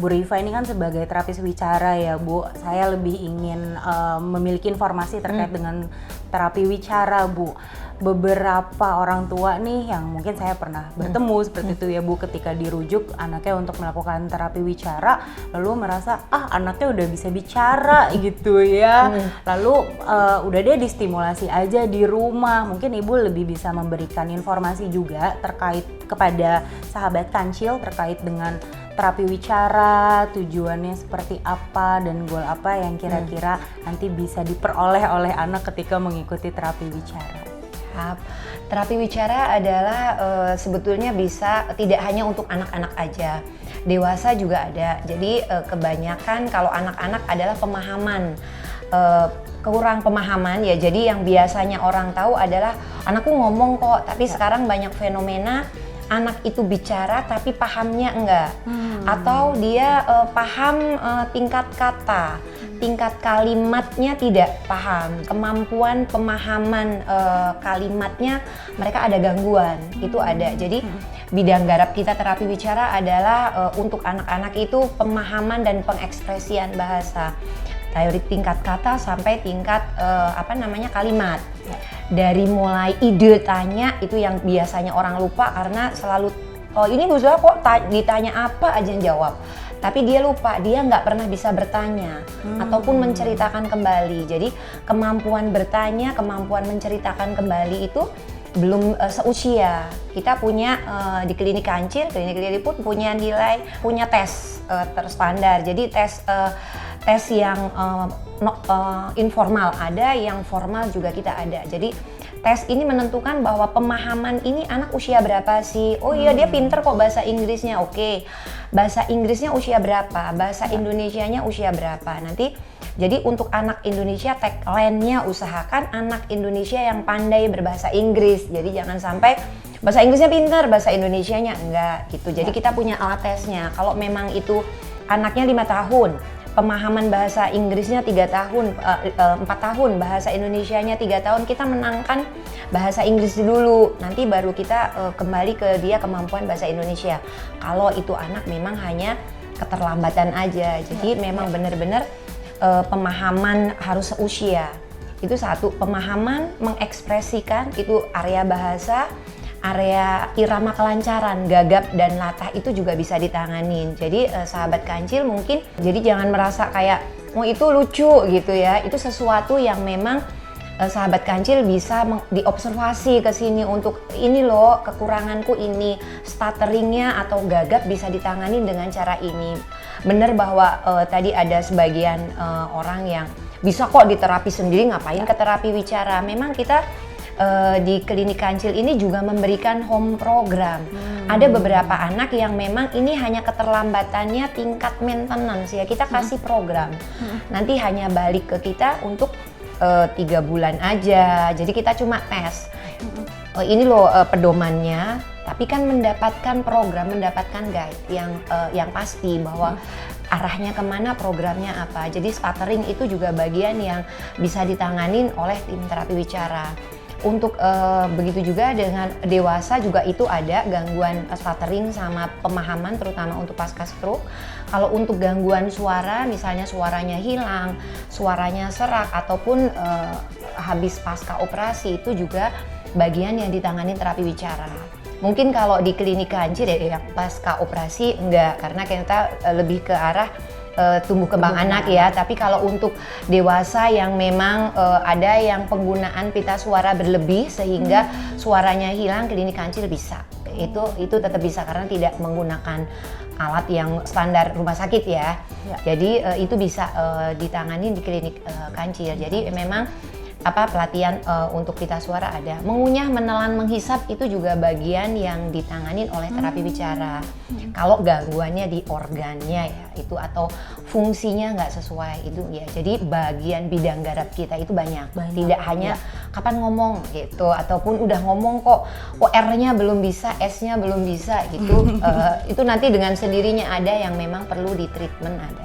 Bu Rifa ini kan sebagai terapis wicara ya Bu, saya lebih ingin memiliki informasi terkait dengan terapi wicara Bu. Beberapa orang tua nih yang mungkin saya pernah bertemu seperti itu ya Bu, ketika dirujuk anaknya untuk melakukan terapi wicara, lalu merasa anaknya udah bisa bicara gitu ya, lalu udah dia distimulasi aja di rumah. Mungkin Ibu lebih bisa memberikan informasi juga terkait kepada sahabat kancil terkait dengan terapi wicara, tujuannya seperti apa dan goal apa yang kira-kira nanti bisa diperoleh oleh anak ketika mengikuti terapi wicara. Terapi wicara adalah sebetulnya bisa tidak hanya untuk anak-anak aja, dewasa juga ada. Jadi kebanyakan kalau anak-anak adalah pemahaman, kurang pemahaman ya. Jadi yang biasanya orang tahu adalah anakku ngomong kok, tapi sekarang banyak fenomena anak itu bicara tapi pahamnya enggak, atau dia paham tingkat kata, tingkat kalimatnya tidak paham, kemampuan pemahaman kalimatnya mereka ada gangguan, itu ada. Jadi bidang garap kita terapi bicara adalah untuk anak-anak itu pemahaman dan pengekspresian bahasa, dari tingkat kata sampai tingkat kalimat. Dari mulai ide tanya itu yang biasanya orang lupa karena selalu ini Bu Zola kok ditanya apa aja yang jawab. Tapi dia lupa, dia nggak pernah bisa bertanya ataupun menceritakan kembali. Jadi kemampuan bertanya, kemampuan menceritakan kembali itu belum seusia. Kita punya di klinik kancil pun punya nilai, punya tes terstandar. Jadi tes yang informal ada, yang formal juga kita ada. Jadi tes ini menentukan bahwa pemahaman ini anak usia berapa sih? Oh iya dia pinter kok bahasa Inggrisnya, oke. Bahasa Inggrisnya usia berapa? Bahasa Indonesianya usia berapa? Nanti jadi untuk anak Indonesia tagline-nya usahakan anak Indonesia yang pandai berbahasa Inggris. Jadi jangan sampai bahasa Inggrisnya pinter, bahasa Indonesianya enggak gitu. Jadi kita punya alat tesnya. Kalau memang itu anaknya 5 tahun, pemahaman bahasa Inggrisnya 3 tahun, 4 tahun, bahasa Indonesianya 3 tahun, kita menangkan bahasa Inggris dulu, nanti baru kita kembali ke dia kemampuan bahasa Indonesia. Kalau itu anak memang hanya keterlambatan aja, jadi memang benar-benar pemahaman harus seusia. Itu satu, pemahaman mengekspresikan itu area bahasa, area irama kelancaran, gagap dan latah itu juga bisa ditanganin. Jadi sahabat kancil mungkin jadi jangan merasa kayak itu lucu gitu ya. Itu sesuatu yang memang sahabat kancil bisa diobservasi ke sini untuk ini loh kekuranganku ini, stutteringnya atau gagap bisa ditangani dengan cara ini. Benar bahwa tadi ada sebagian orang yang bisa kok diterapi sendiri, ngapain ke terapi wicara. Memang kita di klinik kancil ini juga memberikan home program. Ada beberapa anak yang memang ini hanya keterlambatannya tingkat maintenance ya, kita kasih program. Nanti hanya balik ke kita untuk 3 bulan aja, jadi kita cuma tes. Ini loh pedomannya, tapi kan mendapatkan program, mendapatkan guide yang pasti bahwa arahnya kemana, programnya apa. Jadi stuttering itu juga bagian yang bisa ditanganin oleh tim terapi wicara. Untuk begitu juga dengan dewasa juga itu ada gangguan stuttering sama pemahaman terutama untuk pasca stroke. Kalau untuk gangguan suara misalnya suaranya hilang, suaranya serak ataupun habis pasca operasi itu juga bagian yang ditangani terapi wicara. Mungkin kalau di klinik kancil ya pasca operasi enggak, karena kita lebih ke arah tumbuh kembang anak ya. Tapi kalau untuk dewasa yang memang ada yang penggunaan pita suara berlebih sehingga suaranya hilang, klinik kancil bisa. Itu tetap bisa karena tidak menggunakan alat yang standar rumah sakit ya. Jadi itu bisa ditangani di klinik kancil. Jadi memang pelatihan untuk pita suara ada. Mengunyah, menelan, menghisap itu juga bagian yang ditanganin oleh terapi bicara. Kalau gangguannya di organnya ya itu atau fungsinya nggak sesuai itu ya. Jadi bagian bidang garap kita itu banyak. Tidak hanya kapan ngomong gitu ataupun udah ngomong kok R-nya belum bisa, S-nya belum bisa gitu. Itu nanti dengan sendirinya ada yang memang perlu di treatment ada.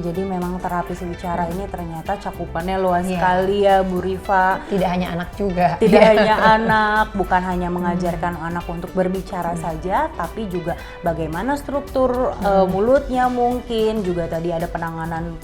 Jadi memang terapi bicara ini ternyata cakupannya luas sekali ya Bu Rifa. Tidak hanya anak juga. Tidak hanya anak, bukan hanya mengajarkan anak untuk berbicara saja, tapi juga bagaimana struktur mulutnya mungkin, juga tadi ada penanganan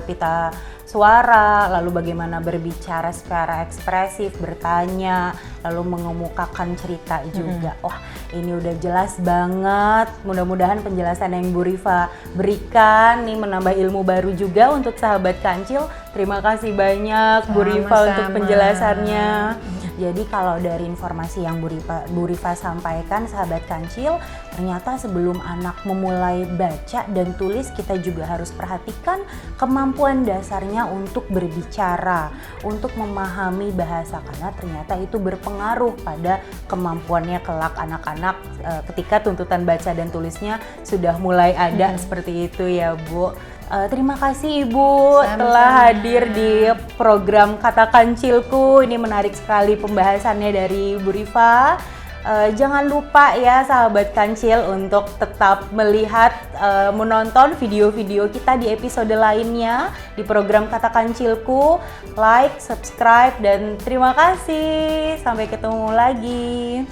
pita suara, lalu bagaimana berbicara secara ekspresif, bertanya, lalu mengemukakan cerita juga. Wah, ini udah jelas banget. Mudah-mudahan penjelasan yang Bu Rifa berikan nih menambah ilmu baru juga untuk sahabat kancil. Terima kasih banyak Bu Rifa untuk penjelasannya. Jadi kalau dari informasi yang Bu Rifa sampaikan, sahabat kancil, ternyata sebelum anak memulai baca dan tulis, kita juga harus perhatikan kemampuan dasarnya untuk berbicara, untuk memahami bahasa, karena ternyata itu berpengaruh pada kemampuannya kelak anak-anak ketika tuntutan baca dan tulisnya sudah mulai ada seperti itu ya Bu. Terima kasih Ibu telah hadir di program Kata Kancilku. Ini menarik sekali pembahasannya dari Bu Rifa. Jangan lupa ya sahabat kancil untuk tetap melihat, menonton video-video kita di episode lainnya di program Kata Kancilku. Like, subscribe, dan terima kasih. Sampai ketemu lagi.